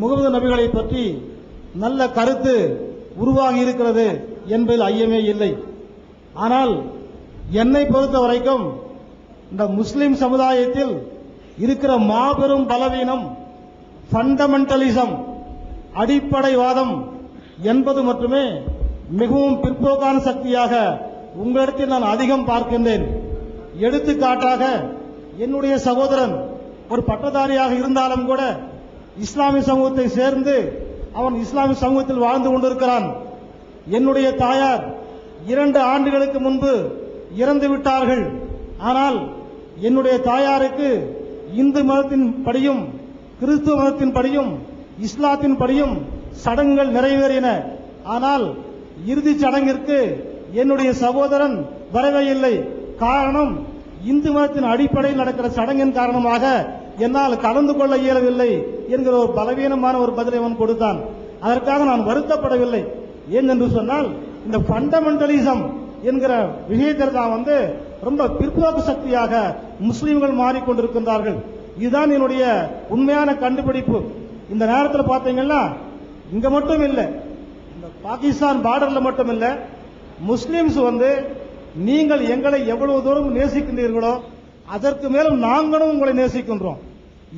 முகமது நபிகளை பற்றி நல்ல கருத்து உருவாகி இருக்கிறது என்பதில் ஐயமே இல்லை. ஆனால் என்னை பொறுத்த வரைக்கும் இந்த முஸ்லிம் சமுதாயத்தில் இருக்கிற மாபெரும் பலவீனம் ஃபண்டமெண்டலிசம், அடிப்படைவாதம் என்பது மட்டுமே மிகவும் பிற்போக்கான சக்தியாக உங்களிடத்தில் நான் அதிகம் பார்க்கின்றேன். எடுத்துக்காட்டாக என்னுடைய சகோதரன் ஒரு பட்டதாரியாக இருந்தாலும் கூட இஸ்லாமிய சமூகத்தை சேர்ந்து அவன் இஸ்லாமிய சமூகத்தில் வாழ்ந்து கொண்டிருக்கிறான். என்னுடைய தாயார் 2 ஆண்டுகளுக்கு முன்பு இறந்து விட்டார்கள். ஆனால் என்னுடைய தாயாருக்கு இந்து மதத்தின் படியும் கிறிஸ்துவ மதத்தின் படியும் இஸ்லாத்தின் படியும் சடங்குகள் நிறைவேறின. ஆனால் இறுதிச் சடங்கிற்கு என்னுடைய சகோதரன் வரவே இல்லை. காரணம், இந்து மதத்தின் அடிப்படையில் நடக்கிற சடங்கின் காரணமாக என்னால் கலந்து கொள்ள இயலவில்லை என்கிற ஒரு பலவீனமான ஒரு பதிலை அவன் கொடுத்தான். அதற்காக நான் வருத்தப்படவில்லை. ஏன் என்று சொன்னால், இந்த ஃபண்டமெண்டலிசம் என்கிற விஷயத்தில் தான் ரொம்ப பிற்போக்கு சக்தியாக முஸ்லிம்கள் மாறிக்கொண்டிருக்கின்றார்கள். இதுதான் என்னுடைய உண்மையான கண்டுபிடிப்பு. இந்த நேரத்தில் பார்த்தீங்கன்னா இங்க மட்டும் இல்லை, இந்த பாகிஸ்தான் பார்டர்ல மட்டும் இல்லை, முஸ்லிம்ஸ் நீங்கள் எங்களை எவ்வளவு தூரம் நேசிக்கின்றீர்களோ அதற்கு மேலும் நாங்களும் உங்களை நேசிக்கின்றோம்.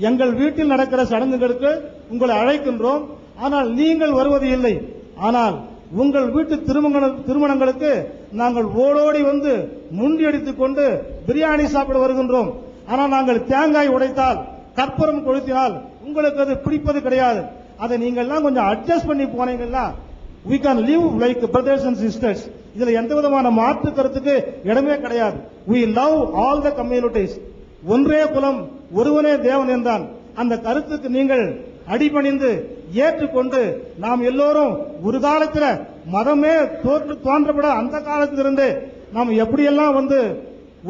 எங்கள் வீட்டில் நடக்கிற சடங்குகளுக்கு உங்களை அழைக்கின்றோம், ஆனால் நீங்கள் வருவது இல்லை. ஆனால் உங்கள் வீட்டு திருமணங்களுக்கு நாங்கள் ஓடோடி முண்டியடித்துக் கொண்டு பிரியாணி சாப்பிட வருகின்றோம். ஆனால் நாங்கள் தேங்காய் உடைத்தால், கற்பூரம் கொளுத்தினால் உங்களுக்கு அது பிடிப்பது கிடையாது. அதை நீங்கள்லாம் கொஞ்சம் அட்ஜஸ்ட் பண்ணி போனீங்கன்னா we can live like brothers and sisters. இதுல எந்த விதமான மாற்று கருத்துக்கு இடமே கிடையாது. we love all the communities. ஒன்றே குலம் ஒருவனே தேவன் என்றான். அந்த கருத்துக்கு நீங்கள் அடிபணிந்து ஏற்றுக்கொண்டு நாம் எல்லோரும் ஒரு காலத்தில் மதமே தோன்றப்பட அந்த காலத்திலிருந்து நாம் எப்படியெல்லாம்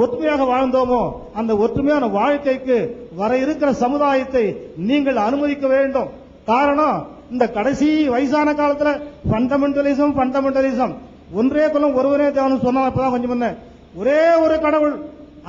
ஒற்றுமையாக வாழ்ந்தோமோ அந்த ஒற்றுமையான வாழ்க்கைக்கு வர இருக்கிற சமுதாயத்தை நீங்கள் அனுமதிக்க வேண்டும். காரணம், இந்த கடைசி வயசான காலத்துல ஃபண்டமெண்டலிசம் ஒன்றே குலம் ஒருவரே தேவன் சொன்னதான் கொஞ்சம் முன்ன ஒரே ஒரு கடவுள்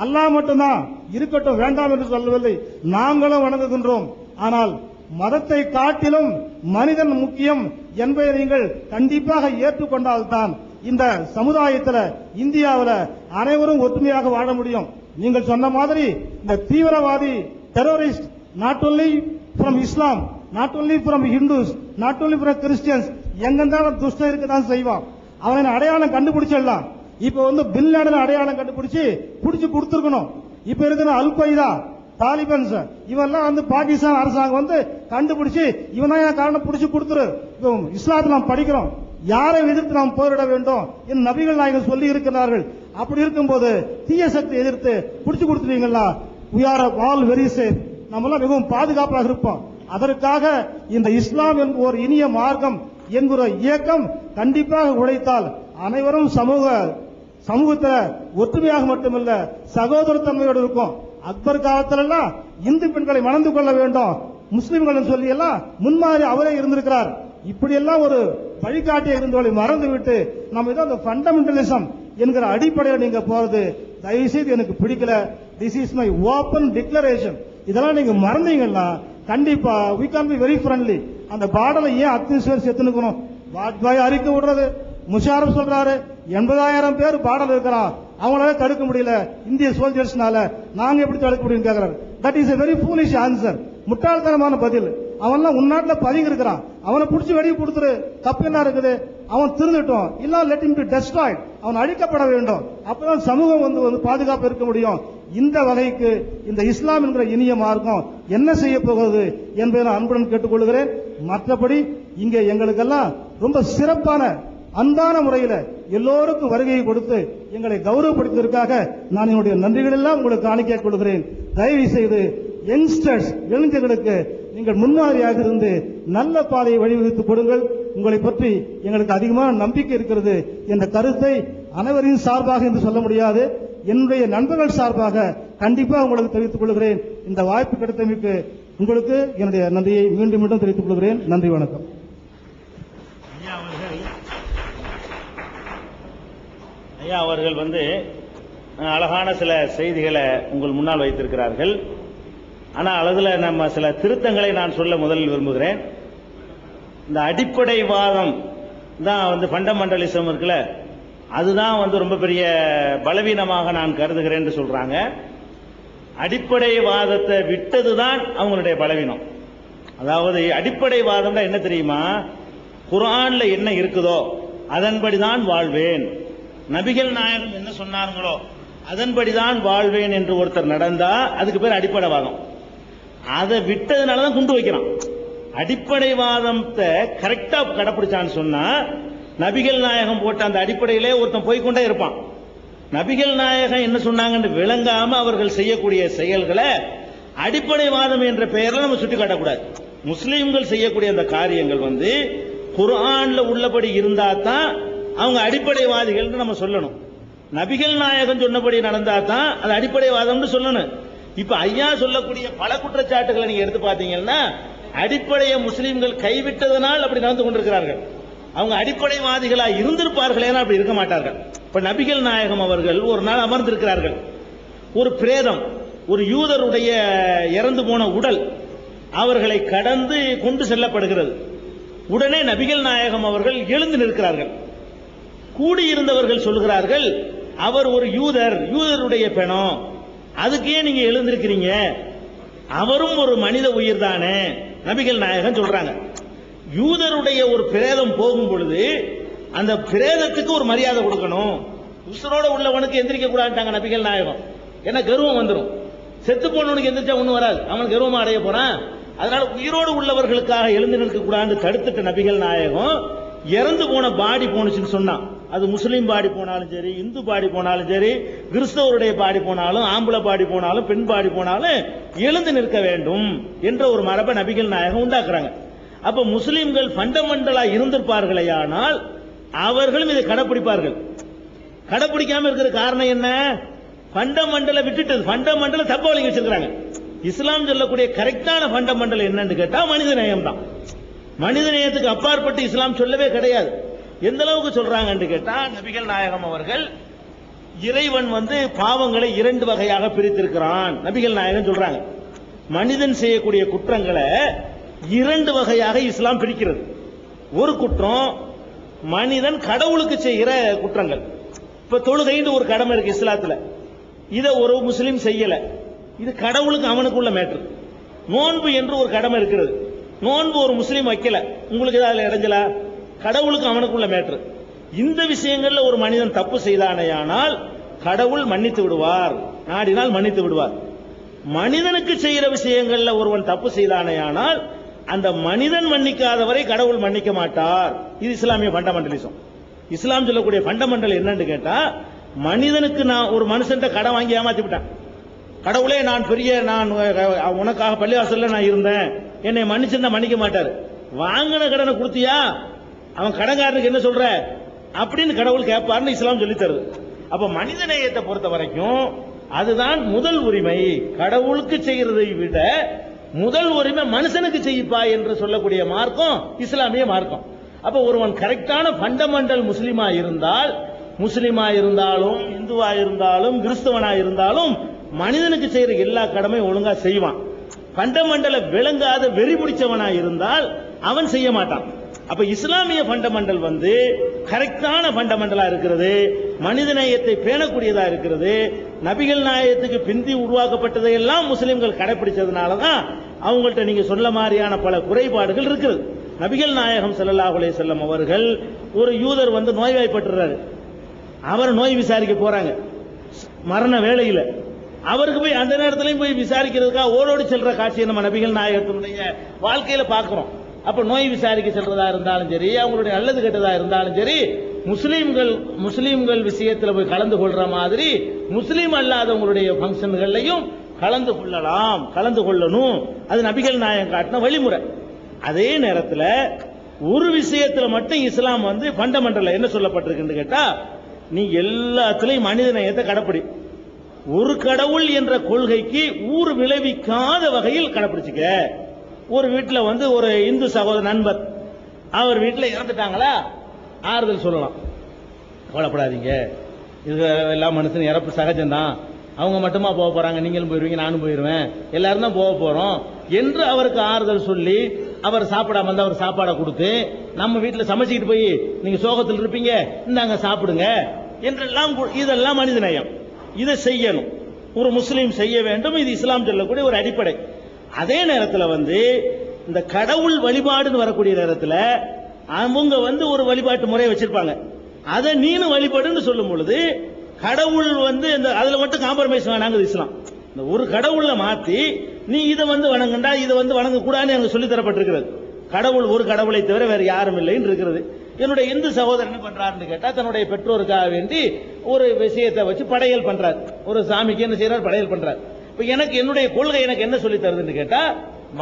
அல்லாஹ் மட்டும்தான் இருக்கட்டும், வேண்டாம் என்று சொல்லவில்லை, நாங்களும் வணங்குகின்றோம். ஆனால் மதத்தை காட்டிலும் மனிதன் முக்கியம் என்பதை நீங்கள் கண்டிப்பாக ஏற்றுக்கொண்டால்தான் இந்த சமுதாயத்தில் இந்தியாவில் அனைவரும் ஒற்றுமையாக வாழ முடியும். நீங்கள் சொன்ன மாதிரி இந்த தீவிரவாதி terrorist not only from Islam, not only from Hindus, not only from Christians, எங்கெந்தாலும் துஷ்டம் இருக்கதான் செய்வான். அவனை அடையாளம் கண்டுபிடிச்சிடலாம். இப்ப பின் லேடன் அடையாளம் கண்டுபிடிச்சு கொடுத்துருக்கணும். இப்ப இருக்கிற அல் கொய்தா, தாலிபன்ஸ் இவெல்லாம் பாகிஸ்தான் அரசாங்கம் கண்டுபிடிச்சு இவன் காரணம் பிடிச்சு கொடுத்துரு. இஸ்லாத்தில் நாம் படிக்கிறோம், யாரை எதிர்த்து நாம் போரிட வேண்டும் என் நபிகள் நாயகம் சொல்லி இருக்கிறார்கள். அப்படி இருக்கும்போது தீய சக்தி எதிர்த்து பிடிச்சு கொடுத்துட்டீங்களா, we are all very safe, நம்மளாம் மிகவும் பாதுகாப்பாக இருப்போம். அதற்காக இந்த இஸ்லாம் என்கிற ஒரு இனிய மார்க்கம் என்கிற இயக்கம் கண்டிப்பாக உழைத்தால் அனைவரும் சமூகத்தில் ஒற்றுமையாக மட்டுமல்ல சகோதரத்தன்மையோடு இருக்கும். அக்பர் காலத்திலெல்லாம் இந்து பெண்களை மணந்து கொள்ள வேண்டும் முஸ்லிம்கள் சொல்லி எல்லாம் முன்மாதிரி அவரே இருந்திருக்கிறார். இப்படியெல்லாம் ஒரு வழிகாட்டிய இருந்தவர்களை மறந்துவிட்டு நம்ம ஏதோ அந்த ஃபண்டமெண்டலிசம் என்கிற அடிப்படையில் நீங்க போறது தயவு செய்து எனக்கு பிடிக்கல. This is my open declaration. இதெல்லாம் நீங்க மறந்தீங்கன்னா கண்டிப்பா we can be very friendly. அந்த பாடலை ஏன் அத்தனை பேர் செத்துனுக்கணும்? வாஜ்பாய் அறிக்கை விடுறது, முஷாரப் சொல்றாரு 80,000 பேர் பாடல் இருக்கிறான், அவங்களால தடுக்க முடியல இந்திய சோல்ஜர்ஸ்னால, நாங்க எப்படி தடுக்க முடியும் கேட்கிறாரு. That is a very foolish answer. முட்டாள்தனமான பதில். அவன்லாம் உன்னாட்டில் பதுங்கி இருக்கிறான், அவனை பிடிச்சி வெடி கொடுத்துரு, தப்பு என்ன இருக்குது? அவன் திருந்துட்டோம், இல்ல let him be destroyed, அவன் அழிக்கப்பட வேண்டும். அப்பதான் சமூகம் பாதுகாப்பு இருக்க முடியும். இந்த வகைக்கு இந்த இஸ்லாம் என்கிற இனிய மார்க்கம் என்ன செய்ய போகிறது என்பதை நான் அன்புடன் கேட்டுக்கொள்கிறேன். மற்றபடி இங்கே எங்களுக்கெல்லாம் ரொம்ப சிறப்பான அன்பான முறையில் எல்லோருக்கும் வருகையை கொடுத்து எங்களை கௌரவப்படுத்துவதற்காக நான் என்னுடைய நன்றிகள் எல்லாம் உங்களுக்கு காணிக்கை கொள்கிறேன். தயவு செய்து யங்ஸ்டர்ஸ், இளைஞர்களுக்கு நீங்கள் முன்மாதிரியாக இருந்து நல்ல பாதையை வழிவகுத்து கொடுங்கள். உங்களை பற்றி எங்களுக்கு அதிகமான நம்பிக்கை இருக்கிறது என்ற கருத்தை அனைவரின் சார்பாக என்று சொல்ல முடியாது, என்னுடைய நண்பர்கள் சார்பாக கண்டிப்பாக உங்களுக்கு தெரிவித்துக் கொள்கிறேன். இந்த வாய்ப்பு கிடைத்தமைக்கு உங்களுக்கு என்னுடைய நன்றியை மீண்டும் மீண்டும் தெரிவித்துக் கொள்கிறேன். நன்றி, வணக்கம். ஐயா அவர்கள் அழகான சில செய்திகளை உங்கள் முன்னால் வைத்திருக்கிறார்கள். ஆனால் அதில் நம்ம சில திருத்தங்களை நான் சொல்ல முதலில் விரும்புகிறேன். இந்த அடிப்படைவாதம் தான் வந்து ஃபண்டமெண்டலிசம் இருக்குல்ல, அதுதான் வந்து ரொம்ப பெரிய பலவீனமாக நான் கருதுகிறேன்னு சொல்றாங்க. அடிப்படைவாதத்தை விட்டதுதான் அவங்களுடைய பலவீனம். அதாவது அடிப்படைவாதம்னா என்ன தெரியுமா? குர்ஆன்ல என்ன இருக்குதோ அதன்படிதான் வாழ்வேன், நபிகள் நாயகம் என்ன சொன்னார்களோ அதன்படிதான் வாழ்வேன் என்று ஒருத்தர் நடந்தா அதுக்கு பேர் அடிப்படைவாதம். அதை விட்டதுனாலதான் குண்டு வைக்கிறான். அடிப்படைவாதத்தை கரெக்டா கடைப்பிடிச்சான்னு சொன்னா நபிகள் நாயகம் போட்ட அந்த அடிப்படையிலே ஒருத்தன் போய்கொண்டே இருப்பான். நபிகள் நாயகம் என்ன சொன்னாங்கன்னு விளங்காம அவர்கள் செய்யக்கூடிய செயல்களை அடிப்படைவாதம் என்ற பெயர்ல நம்ம சுட்டி காட்டக்கூடாது. முஸ்லீம்கள் செய்யக்கூடிய அந்த காரியங்கள் வந்து குர்ஆன்ல உள்ளபடி இருந்தா தான் அவங்க அடிப்படைவாதிகள் நம்ம சொல்லணும். நபிகள் நாயகம் சொன்னபடி நடந்தா தான் அது அடிப்படைவாதம்னு சொல்லணும். இப்ப ஐயா சொல்லக்கூடிய பல குற்றச்சாட்டுகளை நீங்க எடுத்து பாத்தீங்கன்னா அடிப்படையை முஸ்லீம்கள் கைவிட்டதனால் அப்படி நடந்து கொண்டிருக்கிறார்கள். அவங்க அடிப்படைவாதிகளா இருந்திருப்பார்களே அப்படி இருக்க மாட்டார்கள். இப்ப நபிகள் நாயகம் அவர்கள் ஒரு நாள் அமர்ந்திருக்கிறார்கள். ஒரு பிரேதம், ஒரு யூதருடைய இறந்து போன உடல் அவர்களை கடந்து கொண்டு செல்லப்படுகிறது. உடனே நபிகள் நாயகம் அவர்கள் எழுந்து நிற்கிறார்கள். கூடியிருந்தவர்கள் சொல்கிறார்கள், அவர் ஒரு யூதர், யூதருடைய பெணம், அதுக்கே நீங்க எழுந்திருக்கிறீங்க, அவரும் ஒரு மனித உயிர் தானே. நபிகள் நாயகம் சொல்றாங்க, யூதருடைய ஒரு பிரேதம் போகும் பொழுது அந்த பிரேதத்துக்கு ஒரு மரியாதை கொடுக்கணும். உசுரோட உள்ளவனுக்கு எந்திரிக்க கூடாதுட்டாங்க நபிகள் நாயகம். ஏன்னா கர்வம் வந்துடும். செத்து போனவனுக்கு எந்திரிச்சா ஒண்ணும் வராது, அவன் கர்வமா அடைய போறான். அதனால உயிரோடு உள்ளவர்களுக்காக எழுந்து நிற்க கூடாதுன்னு தடுத்துட்ட நபிகள் நாயகம் இறந்து போன பாடி போனுச்சுன்னு சொன்னான். அது முஸ்லீம் பாடி போனாலும் சரி, இந்து பாடி போனாலும் சரி, கிறிஸ்தவருடைய பாடி போனாலும், ஆம்பளை பாடி போனாலும், பெண் பாடி போனாலும் எழுந்து நிற்க வேண்டும் என்ற ஒரு மரபை நபிகள் நாயகம் உண்டாக்குறாங்க. அப்ப முஸ்லிம்கள் ஃபண்டமெண்டலா இருந்திருப்பார்களே, ஆனால் அவர்களும் இதை கடைப்பிடிப்பார்கள். கடைப்பிடிக்காம இருக்கிற காரணம் என்ன? ஃபண்டமெண்டலை விட்டுட்டது. ஃபண்டமெண்டலை தப்ப வழங்கி வச்சிருக்காங்க. இஸ்லாம் சொல்லக்கூடிய கரெக்டான ஃபண்டமெண்டல் என்னன்னு கேட்டா மனித நேயம் தான். மனித நேயத்துக்கு அப்பாற்பட்டு இஸ்லாம் சொல்லவே கிடையாது. எந்த அளவுக்கு சொல்றாங்க கேட்டா, நபிகள் நாயகம் அவர்கள் இறைவன் வந்து பாவங்களை இரண்டு வகையாக பிரித்திருக்கிறான். நபிகள் நாயகம் சொல்றாங்க, மனிதன் செய்யக்கூடிய குற்றங்களை இரண்டு வகையாக இஸ்லாம் பிரிக்கிறது. ஒரு குற்றம் மனிதன் கடவுளுக்கு செய்கிற குற்றங்கள். இப்ப தொழுகைன்னு ஒரு கடமை இருக்கு இஸ்லாத்துல, இதை ஒரு முஸ்லீம் செய்யல, இது கடவுளுக்கு அவனுக்குள்ள மேட்டர். நோன்பு என்று ஒரு கடமை இருக்கிறது, நோன்பு ஒரு முஸ்லீம் வைக்கல, உங்களுக்கு ஏதாவது இடைஞ்சலா? கடவுளுக்கு அவனுக்குள்ள மேட்டர். இந்த விஷயங்கள்ல ஒரு மனிதன் தப்பு செய்தானேயானால் கடவுள் மன்னித்து விடுவார், நாடினால் மன்னித்து விடுவார். மனிதனுக்கு செய்கிற விஷயங்கள்ல ஒருவன் தப்பு செய்தானேயானால் அந்த மனிதன் மன்னிக்காதவரை கடவுள் மன்னிக்க மாட்டார். இது இஸ்லாமிய ஃபண்டமெண்டலிசம். இஸ்லாம் சொல்லக்கூடிய ஃபண்டமெண்டல் என்னன்னு கேட்டா, மனிதனுக்கு நான் ஒரு மனுஷன் கடன் வாங்கி ஏமாத்தி விட்டேன், கடவுளே நான் உனக்காக பள்ளிவாசல்ல நான் இருந்தேன், என்னை மன்னிச்சிருந்தா மன்னிக்க மாட்டாரு. வாங்கின கடனை கொடுத்தியா, அவன் கடன்காரனுக்கு என்ன சொல்ற அப்படின்னு கடவுள் கேட்பார்னு இஸ்லாம் சொல்லி தருது. அப்ப மனித நேயத்தை பொறுத்த வரைக்கும் அதுதான் முதல் உரிமை. கடவுளுக்கு செய்யறதை விட முதல் உரிமை மனுஷனுக்கு செய்யப்பா என்று சொல்லக்கூடிய மார்க்கம் இஸ்லாமிய மார்க்கம். அப்ப ஒருவன் கரெக்டான ஃபண்டமெண்டல் முஸ்லிமா இருந்தாலும், இந்துவா இருந்தாலும், கிறிஸ்தவனா இருந்தாலும் மனிதனுக்கு செய்யற எல்லா கடமையும் ஒழுங்கா செய்வான். ஃபண்டமெண்டல விளங்காத வெறி பிடிச்சவனா இருந்தால் அவன் செய்ய மாட்டான். அப்ப இஸ்லாமிய ஃபண்டமெண்டல் வந்து கரெக்டான ஃபண்டமெண்டலா இருக்கிறது, மனித நேயத்தை பேணக்கூடியதா இருக்கிறது. நபிகள் நாயகத்துக்கு பிந்தி உருவாக்கப்பட்டதை எல்லாம் முஸ்லிம்கள் கடைபிடிச்சதுனாலதான் அவங்கள்ட்ட நீங்க சொல்ல மாதிரியான பல குறைபாடுகள் இருக்குது. நபிகள் நாயகம் ஸல்லல்லாஹு அலைஹி வஸல்லம் அவர்கள் ஒரு யூதர் வந்து நோய்வாய்ப்பட்டுறாரு, அவர் நோய் விசாரிக்க போறாங்க மரண வேளையில. அவருக்கு போய் அந்த நேரத்திலையும் போய் விசாரிக்கிறதுக்காக ஓடோடி செல்ற காட்சியை நம்ம நபிகள் நாயகத்தினுடைய வாழ்க்கையில பார்க்கிறோம். அப்ப நோய் விசாரிக்க செல்றதா இருந்தாலும் சரி, அவங்களுடைய நல்லது கெட்டதா இருந்தாலும் சரி, முஸ்லீம்கள் விஷயத்துல போய் கலந்து கொள்ற மாதிரி முஸ்லீம் அல்லாதவங்களுடைய பங்கன்கள்லையும் கலந்து கொள்ளலாம், கலந்து கொள்ளணும். அது நபிகள் நாயகம் காட்டின வழிமுறை. அதே நேரத்தில் ஒரு விஷயத்துல மட்டும் இஸ்லாம் வந்து ஃபண்டமெண்டல் என்ன சொல்லப்பட்டிருக்கு கேட்டா, நீ எல்லாத்திலையும் மனித நேயத்தை கடைப்பிடி. ஒரு கடவுள் என்ற கொள்கைக்கு ஊர் விளைவிக்காத வகையில் கடைப்பிடிச்சுக்க. ஒரு வீட்டில் வந்து ஒரு இந்து சகோதர நண்பர், அவர் வீட்டில் இறந்துட்டாங்களா, ஆறுதல் சொல்லலாம், கவலைப்படாதீங்க, இது எல்லாம் மனுஷன் இறப்பு சகஜம்தான், அவங்க மட்டுமா போக போறாங்க, நீங்களும் போயிருவீங்க, நானும் போயிருவேன், எல்லாரும் தான் போக போறோம் என்று அவருக்கு ஆறுதல் சொல்லி அவர் சாப்பிடாம இருந்தா அவர் சாப்பாடை கொடுத்து நம்ம வீட்டுல சமைச்சிட்டு போய் நீங்க சோகத்தில் இருப்பீங்க இந்தாங்க சாப்பிடுங்க என்றெல்லாம் இதெல்லாம் மனித நேயம். இதை செய்யணும், ஒரு முஸ்லீம் செய்ய வேண்டும். இது இஸ்லாம் சொல்லக்கூடிய ஒரு அடிப்படை. அதே நேரத்தில் இந்த கடவுள் வழிபாடுன்னு வரக்கூடிய நேரத்தில் அவங்க ஒரு வழிபாட்டு முறையை வச்சிருப்பாங்க. அதை நீனும் வழிபாடுன்னு சொல்லும் பொழுது கடவுள் அதுல மட்டும் காம்ப்ரமைஸ் வேணாங்க இஸ்லாம். இந்த ஒரு கடவுளை மாத்தி நீ இதை வணங்கண்டா இதை வணங்க கூடாதுன்னு எனக்கு சொல்லி தரப்பட்டிருக்கிறது. கடவுள் ஒரு கடவுளை தவிர வேற யாரும் இல்லைன்னு இருக்கிறது. என்னுடைய இந்து சகோதரன் என்ன பண்றாருன்னு கேட்டா தன்னுடைய பெற்றோருக்காக வேண்டி ஒரு விஷயத்தை வச்சு படையல் பண்றார். ஒரு சாமிக்கு என்ன செய்யறார், படையல் பண்றார். இப்ப எனக்கு என்னுடைய கொள்கை எனக்கு என்ன சொல்லி தருதுன்னு கேட்டா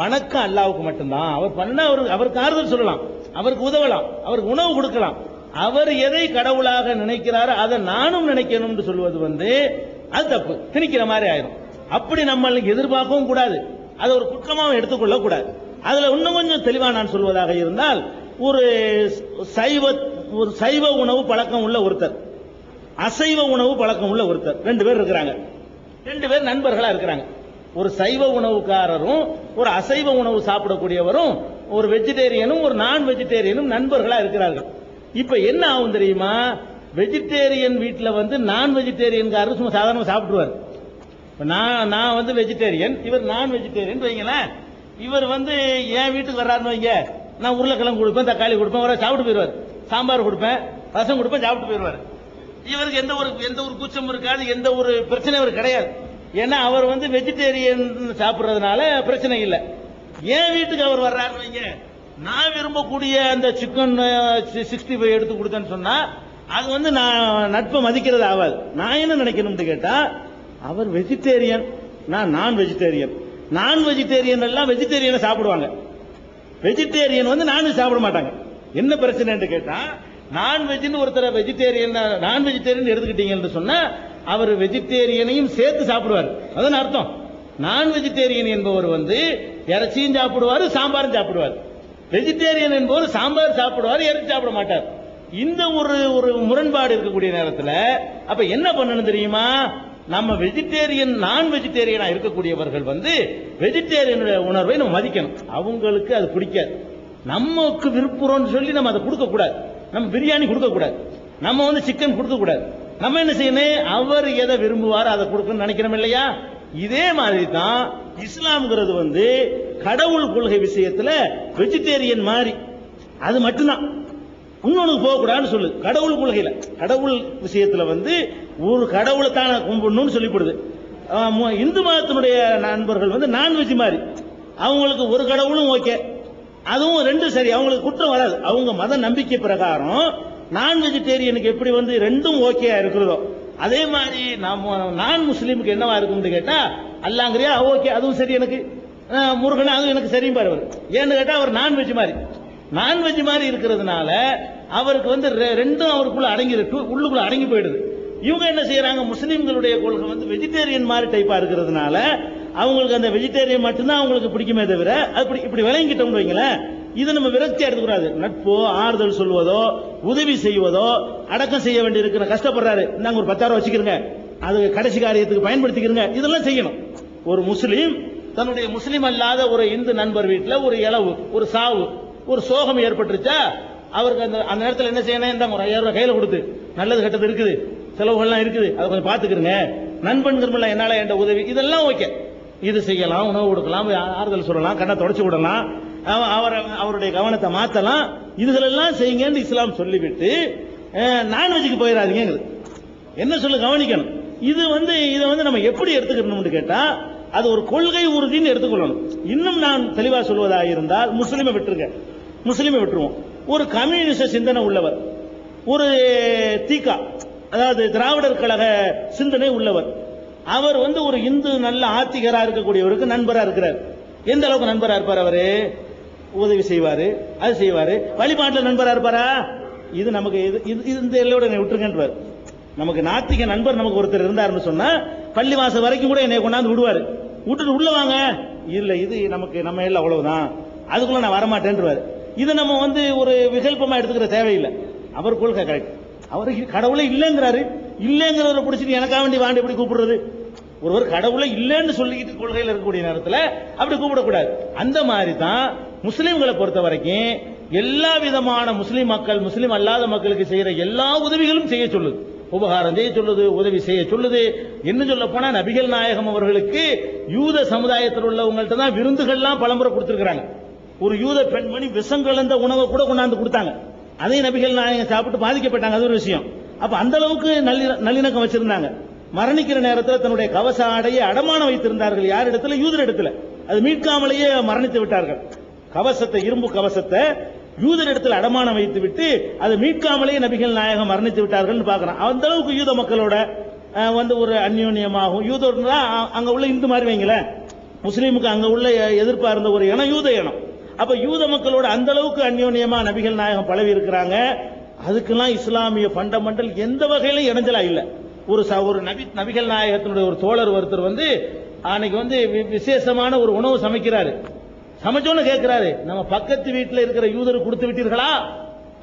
வணக்கம் அல்லாவுக்கு மட்டும்தான். அவர் பண்ணா அவருக்கு ஆறுதல் சொல்லலாம், அவருக்கு உதவலாம், அவருக்கு உணவு கொடுக்கலாம். அவர் எதை கடவுளாக நினைக்கிறாரோ அதை நானும் நினைக்கணும்னு சொல்வது அது தப்பு, திணிக்கிற மாதிரி ஆயிரும். அப்படி நம்மளுக்கு எதிர்பார்க்கவும் கூடாது, அதை ஒரு குற்றமாக எடுத்துக்கொள்ள கூடாது. அதுல இன்னும் கொஞ்சம் தெளிவா நான் சொல்வதாக இருந்தால் ஒரு சைவ உணவு பழக்கம் உள்ள ஒருத்தர், அசைவ உணவு பழக்கம் உள்ள ஒருத்தர், 2 பேர் இருக்கிறாங்க. 2 பேர் நண்பர்களா இருக்கிறாங்க. ஒரு சைவ உணவுக்காரரும் ஒரு அசைவ உணவு சாப்பிடக்கூடியவரும் ஒரு வெஜிடேரியனும் ஒரு நான் வெஜிடேரியனும் நண்பர்களா இருக்கிறார்கள். இப்ப என்ன ஆகும் தெரியுமா, வெஜிடேரியன் வீட்டில் நான் வெஜிடேரியன்காரர் சும்மா சாதாரண சாப்பிடுவார். நான் வெஜிடேரியன், இவர் நான் வெஜிடேரியன் வைங்களேன். இவர் என் வீட்டுக்கு வர்றாருன்னு வைங்க, நான் உருளைக்கிழங்கு கொடுப்பேன், தக்காளி கொடுப்பேன், வர சாப்பிட்டு போயிடுவார். சாம்பார் கொடுப்பேன், ரசம் கொடுப்பேன், சாப்பிட்டு போயிடுவார். இவருக்கு எந்த ஒரு கூச்சம் இருக்காது, எந்த ஒரு பிரச்சனையும் அவர் கிடையாது. ஏன்னா அவர் வெஜிடேரியன் சாப்பிடுறதுனால பிரச்சனை இல்லை. என் வீட்டுக்கு அவர் வர்றாருன்னு வைங்க, நான் விரும்பக்கூடிய அந்த சிக்கன் 65 எடுத்து கொடுத்தேன்னு சொன்னா அது நான் நட்பை மதிக்கிறது ஆகாது. நான் என்ன நினைக்கணும்னு கேட்டா அவர் வெஜிடேரியன், நான் வெஜிடேரியன். நான் வெஜிடேரியன் எல்லாம் வெஜிடேரியனை சாப்பிடுவாங்க, வெஜிடேரியன் நான் சாப்பிட மாட்டாங்க. என்ன பிரச்சனை கேட்டா நான் வெஜ்னு ஒருத்தர வெஜிடேரியன் நான் வெஜிடேரியன் எடுத்துக்கிட்டீங்கன்னு சொன்னா அவர் வெஜிடேரியனையும் சேர்த்து சாப்பிடுவார். அதான் அர்த்தம். நான் வெஜிடேரியன் என்பவர் இறைச்சியும் சாப்பிடுவார், சாம்பாரும் சாப்பிடுவார். வெஜிடேரியன் என்பவர் சாம்பார் சாப்பிடுவார், இறைச்சி சாப்பிட மாட்டார். இந்த ஒரு முரண்பாடு இருக்கக்கூடிய நேரத்தில் அப்ப என்ன பண்ணணும் தெரியுமா, நம்ம வெஜிடேரியன் நான் வெஜிடேரியனா இருக்கக்கூடியவர்கள் வெஜிடேரியன் உணர்வை நம்ம மதிக்கணும். அவங்களுக்கு அது பிடிக்காது, நமக்கு விருப்பம்னு சொல்லி நம்ம அதை கொடுக்க கூடாது. நம்ம பிரியாணி கொடுக்க கூடாது, நம்ம சிக்கன் கொடுக்க கூடாது. நம்ம என்ன செய்யணும், அவர் எதை விரும்புவாரோ அதை கொடுக்கணும்னு நினைக்கிறோம் இல்லையா. இதே மாதிரி தான் இஸ்லாம்ங்கிறது கடவுள் கொள்கை விஷயத்துல வெஜிடேரியன் மாதிரி அது மட்டும்தான், இன்னொன்னு போகக்கூடாதுன்னு சொல்லு. கடவுள் கொள்கையில கடவுள் விஷயத்துல ஒரு கடவுளை தான் கும்பிடணும்னு சொல்லிப்படுது. இந்து மதத்தினுடைய நண்பர்கள் நான்வெஜ் மாதிரி, அவங்களுக்கு ஒரு கடவுளும் ஓகே, அதுவும் 2 சரி, அவங்களுக்கு குற்றம் வராது. அவங்க மத நம்பிக்கை பிரகாரம் நான் வெஜிடேரியனுக்கு எப்படி 2ம் ஓகே இருக்கிறதோ அதே மாதிரி நான் முஸ்லீமுக்கு என்னவா இருக்கும்னு கேட்டா அல்லாங்கிறியா ஓகே அதுவும் சரி, எனக்கு முருகன் அதுவும் எனக்கு சரியும் பாரு. ஏன்னு கேட்டா அவர் நான்வெஜ் மாதிரி இருக்கிறதுனால அவருக்கு 2ம் அவருக்குள்ள உள்ளுக்குள்ள அடங்கி போயிடுது. இவங்க என்ன செய்யறாங்க, முஸ்லீம்களுடைய கொள்கை வெஜிடேரியன் மாதிரி டைப்பா இருக்கிறதுனால அவங்களுக்கு அந்த வெஜிடேரியன் மட்டும்தான் அவங்களுக்கு பிடிக்குமே தவிர இப்படி விளங்கிட்டோம் வைங்களேன். இது நம்ம விரக்தி எடுத்துக்கூடாது. நட்போ ஆறுதல் சொல்வதோ உதவி செய்வதோ அடக்கம் செய்ய வேண்டி இருக்கிற கஷ்டப்படுறாரு, நாங்க ஒரு 10,000 வச்சுக்கிறோங்க, அது கடைசி காரியத்துக்கு பயன்படுத்திக்கிறோங்க, இதெல்லாம் செய்யணும். ஒரு முஸ்லீம் தன்னுடைய முஸ்லீம் அல்லாத ஒரு இந்து நண்பர் வீட்டில் ஒரு இளவு ஒரு சாவு ஒரு சோகம் ஏற்பட்டுருச்சா அவருக்கு அந்த நேரத்தில் என்ன செய்யணும், இந்த ஒரு 5,000 ரூபாய் கையில கொடுத்து நல்லது கெட்டது இருக்குது, செலவுகள்லாம் இருக்குது, அதை கொஞ்சம் பாத்துக்கிறங்க, நண்பன்கிறமில்ல என்னால என்ற உதவி இதெல்லாம் ஓகே, இது செய்யலாம், உணவு கொடுக்கலாம், ஆறுதல் சொல்லலாம், கண்ணை தொடச்சு விடலாம், அவருடைய கவனத்தை மாத்தலாம், இதுகளெல்லாம் செய்யுங்கன்னு இஸ்லாம் சொல்லிவிட்டு நான்வெஜ்ஜுக்கு போயிடாதீங்க. என்ன சொல்ல கவனிக்கணும். இதை நம்ம எப்படி எடுத்துக்கணும்னு கேட்டா அது ஒரு கொள்கை உறுதின்னு எடுத்துக்கொள்ளணும். இன்னும் நான் தெளிவா சொல்வதாக இருந்தால் முஸ்லிமை விட்டுருவோம். ஒரு கம்யூனிஸ்ட் சிந்தனை உள்ளவர், ஒரு தீகா அதாவது திராவிடர் கழக சிந்தனை உள்ளவர், அவர் ஒரு இந்து நல்ல ஆத்திகரா இருக்கக்கூடியவருக்கு நண்பரா இருக்கிறார். எந்த அளவுக்கு நண்பரா இருப்பார், அவரு உதவி செய்வாரு, அது செய்வாரு, வழிபாட்டில் நண்பரா இருப்பாரா, இது நமக்கு இந்த எல்லையோட என்னை விட்டுருங்கன்றார். நமக்கு நாத்திக நண்பர் நமக்கு ஒருத்தர் இருந்தாருன்னு சொன்னா பள்ளிவாசல் வரைக்கும் கூட என்னை கொண்டாந்து விடுவாரு, விட்டுட்டு உள்ள வாங்க, இல்ல இது நமக்கு நம்ம எல்லாம் அவ்வளவுதான், அதுக்குள்ள நான் வரமாட்டேன்றாரு. இதை நம்ம ஒரு விகல்பமா எடுத்துக்கிற தேவையில்லை. அவர் கொள்கை கரெக்ட், அவருக்கு கடவுளே இல்லைங்கிறாரு, இல்லைங்கிறவரை பிடிச்சிட்டு எனக்காக வேண்டி வாண்டி எப்படி கூப்பிடுறது, ஒருவர் கடவுளை இல்லைன்னு சொல்லிக்கிட்டு கொள்கையில் இருக்கக்கூடிய நேரத்தில் அப்படி கூப்பிடக்கூடாது. அந்த மாதிரி தான் முஸ்லிம்களை பொறுத்த வரைக்கும் எல்லா விதமான முஸ்லிம் மக்கள் முஸ்லிம் அல்லாத மக்களுக்கு செய்யற எல்லா உதவிகளும் செய்ய சொல்லுது, உபகாரம் செய்ய சொல்லுது, உதவி செய்ய சொல்லுது. என்ன சொல்ல போனா நபிகள் நாயகம் அவர்களுக்கு யூத சமுதாயத்தில் உள்ளவங்கள்ட்ட தான் விருந்துகள்லாம் பலமுறை கொடுத்திருக்கிறாங்க. ஒரு யூத பெண்மணி விஷம் கலந்த உணவை கூட கொண்டாந்து கொடுத்தாங்க, அதையும் நபிகள் நாயகம் சாப்பிட்டு பாதிக்கப்பட்டாங்க. அது ஒரு விஷயம். அப்ப அந்த அளவுக்கு நல்லிணக்கம் வச்சிருந்தாங்க. மரணிக்கிற நேரத்தில் தன்னுடைய கவச ஆடையை அடமானம் வைத்திருந்தார்கள். யார் இடத்துல? யூதர் இடத்துல. அது மீட்காமலேயே மரணித்து விட்டார்கள். கவசத்தை, இரும்பு கவசத்தை யூதர் இடத்துல அடமானம் வைத்து விட்டு அதை மீட்காமலேயே நபிகள் நாயகம் மரணித்து விட்டார்கள் பார்க்கிறோம். அந்த அளவுக்கு யூத மக்களோட ஒரு அந்யோன்யமாகும். யூதர்னா அங்க உள்ள இந்து மாதிரி வைங்களேன், முஸ்லீமுக்கு அங்க உள்ள எதிர்ப்பா இருந்த ஒரு இனம் யூத இனம். அப்ப யூத மக்களோட அந்த அளவுக்கு அந்யோன்யமா நபிகள் நாயகம் பழவி இருக்கிறாங்க. அதுக்கெல்லாம் இஸ்லாமிய ஃபண்டமெண்டல் எந்த வகையிலும் இடைஞ்சலா இல்ல. ஒரு நபிகள் நாயகத்தினுடைய ஒரு தோழர் ஒருத்தர் அன்னைக்கு விசேஷமான ஒரு உணவு சமைக்கிறாரு. சமைச்சோன்னு கேட்கிறாரு, நம்ம பக்கத்து வீட்டில் இருக்கிற யூதர் கொடுத்து விட்டீர்களா?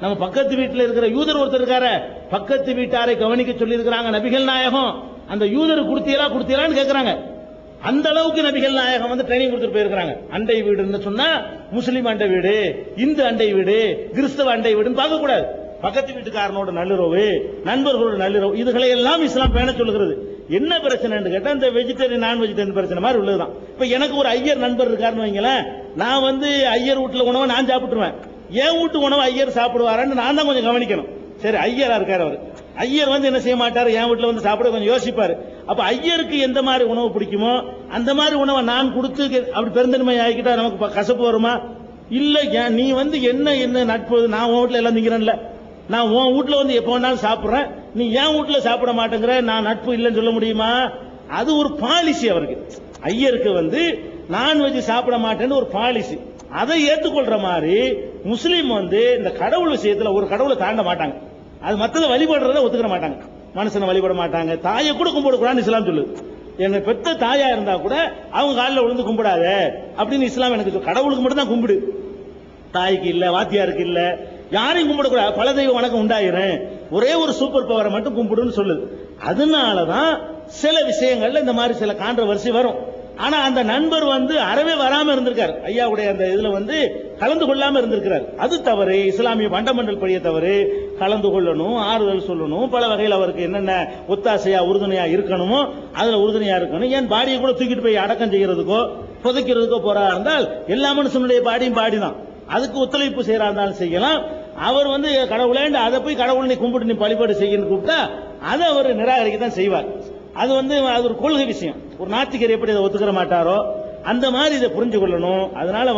நம்ம பக்கத்து வீட்டில் இருக்கிற யூதர் ஒருத்தர் இருக்காரு, பக்கத்து வீட்டாரை கவனிக்க சொல்லி இருக்கிறாங்க நபிகள் நாயகம், அந்த யூதர் கொடுத்தீரான்னு கேட்கிறாங்க. அந்த அளவுக்கு நபிகள் நாயகம் ட்ரைனிங் கொடுத்துட்டு போயிருக்காங்க. அண்டை வீடுன்னு சொன்னா முஸ்லீம் அண்டை வீடு, இந்து அண்டை வீடு, கிறிஸ்தவ அண்டை வீடுன்னு பார்க்க கூடாது. பக்கத்து வீட்டுக்காரனோட நல்லுறவு, நண்பர்களோட நல்லுறவு, இதுகளை எல்லாம் இஸ்லாம் பேண சொல்லுகிறது. என்ன பிரச்சனை கேட்டா இந்த வெஜிடேரியன் நான் வெஜிடேரியன் பிரச்சனை மாதிரி உள்ளதுதான். இப்ப எனக்கு ஒரு ஐயர் நண்பர் இருக்காருன்னு வைங்களேன், நான் ஐயர் வீட்டுல உணவை நான் சாப்பிட்டுருவேன், என் வீட்டு உணவை ஐயர் சாப்பிடுவாரான்னு நான் தான் கொஞ்சம் கவனிக்கணும். சரி, ஐயரா இருக்காரு அவர், ஐயர் என்ன செய்ய மாட்டாரு, என் வீட்டுல சாப்பிட கொஞ்சம் யோசிப்பாரு. அப்ப ஐயருக்கு எந்த மாதிரி உணவு பிடிக்குமோ அந்த மாதிரி உணவை நான் கொடுத்து அப்படி பெருந்தன்மை ஆகிக்கிட்டா நமக்கு கசப்பு வருமா? இல்ல, நீ என்ன நட்பு, நான் உன் வீட்டுல எல்லாம் திங்கிறேன்ல, நான் உன் வீட்டுல எப்ப வேணாலும் சாப்பிடுறேன், நீ என் வீட்டுல சாப்பிட மாட்டேங்கிற, நான் நட்பு இல்லைன்னு சொல்ல முடியுமா? அது ஒரு பாலிசி அவருக்கு. ஐயருக்கு நான்வெஜ் சாப்பிட மாட்டேன்னு ஒரு பாலிசி. அதை ஏத்துக்கொள்ற மாதிரி முஸ்லீம் இந்த கடவுள் விஷயத்துல ஒரு கடவுளை தாண்ட மாட்டாங்க. அது மத்தத வழிபடுறத ஒத்துக்கிற மாட்டாங்க. மனுஷனை வழிபட மாட்டாங்க, தாயை கூட கும்பிடக்கூடாதுன்னு இஸ்லாம் சொல்லுது. என்னை பெத்த தாயா இருந்தா கூட அவங்க காலில் விழுந்து கும்பிடாத அப்படின்னு இஸ்லாம் எனக்கு சொல்லு. கடவுளுக்கு மட்டும் தான் கும்பிடு, தாய்க்கு இல்ல, வாத்தியாருக்கு இல்ல, யாரையும் கும்பிடக்கூடாது. பல தெய்வ வணக்கம் உண்டாயிரும், ஒரே ஒரு சூப்பர் பவரை மட்டும் கும்பிடுன்னு சொல்லுது. அதனாலதான் சில விஷயங்கள்ல இந்த மாதிரி சில கான்ட்ரவர்சி வரும். ஆனா அந்த நண்பர் அறவே வராம இருந்திருக்காரு, ஐயாவுடைய அந்த இதுல கலந்து கொள்ளாம இருந்திருக்கிறார். அது தவறு, இஸ்லாமிய ஃபண்டமெண்டல் படிய தவறு. கலந்து கொள்ளணும், ஆறுதல் சொல்லணும், பல வகையில் அவருக்கு என்னென்ன ஒத்தாசையா உறுதுணையா இருக்கணுமோ அதுல உறுதுணையா இருக்கணும். ஏன் பாடியை கூட தூக்கிட்டு போய் அடக்கம் செய்யறதுக்கோ புதைக்கிறதுக்கோ போறா இருந்தால் எல்லா மனுஷனுடைய பாடியும் பாடிதான், அதுக்கு ஒத்துழைப்பு செய்யறா இருந்தாலும் செய்யலாம். அவர் கடவுளேண்டு அதை போய் கடவுள் நீ கும்பிட்டு நீ வழிபாடு செய்யன்னு கூப்பிட்டா அதை அவர் நிராகரிக்க தான் செய்வார். அது அது ஒரு கொள்கை விஷயம். ஒரு நாத்திகர் எப்படி அதை ஒத்துக்கிற மாட்டாரோ அந்த மாதிரி இதை புரிஞ்சு கொள்ளணும். அதனால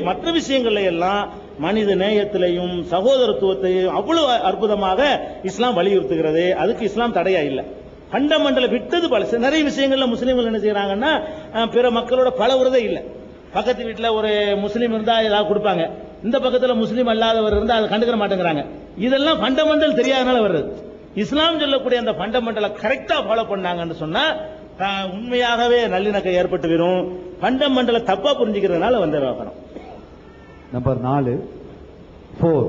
மற்ற விஷயங்கள்ல எல்லாம் மனித நேயத்திலையும் சகோதரத்துவத்தையும் அவ்வளவு அற்புதமாக இஸ்லாம் வலியுறுத்துகிறது. அதுக்கு இஸ்லாம் தடையா இல்லை. ஃபண்டமெண்டலை விட்டது பல நிறைய விஷயங்கள்ல முஸ்லீம்கள் என்ன செய்யறாங்கன்னா பிற மக்களோட பழகுறதே இல்லை. பக்கத்து வீட்டுல ஒரு முஸ்லீம் இருந்தா ஏதாவது கொடுப்பாங்க, இந்த பக்கத்துல முஸ்லீம் அல்லாதவர் இருந்தா அதை கண்டுக்கிற மாட்டேங்கிறாங்க. இதெல்லாம் ஃபண்டமெண்டல் தெரியாதனால வருது. இஸ்லாம் சொல்லக்கூடிய அந்த ஃபண்டமெண்டலை கரெக்டா ஃபாலோ பண்ணாங்கன்னு சொன்னா உண்மையாகவே நல்லிணக்கம் ஏற்பட்டு வரும். ஃபண்டமெண்டலை தப்பா புரிஞ்சுக்கிறதுனால விவகாரம். நம்பர் 4 4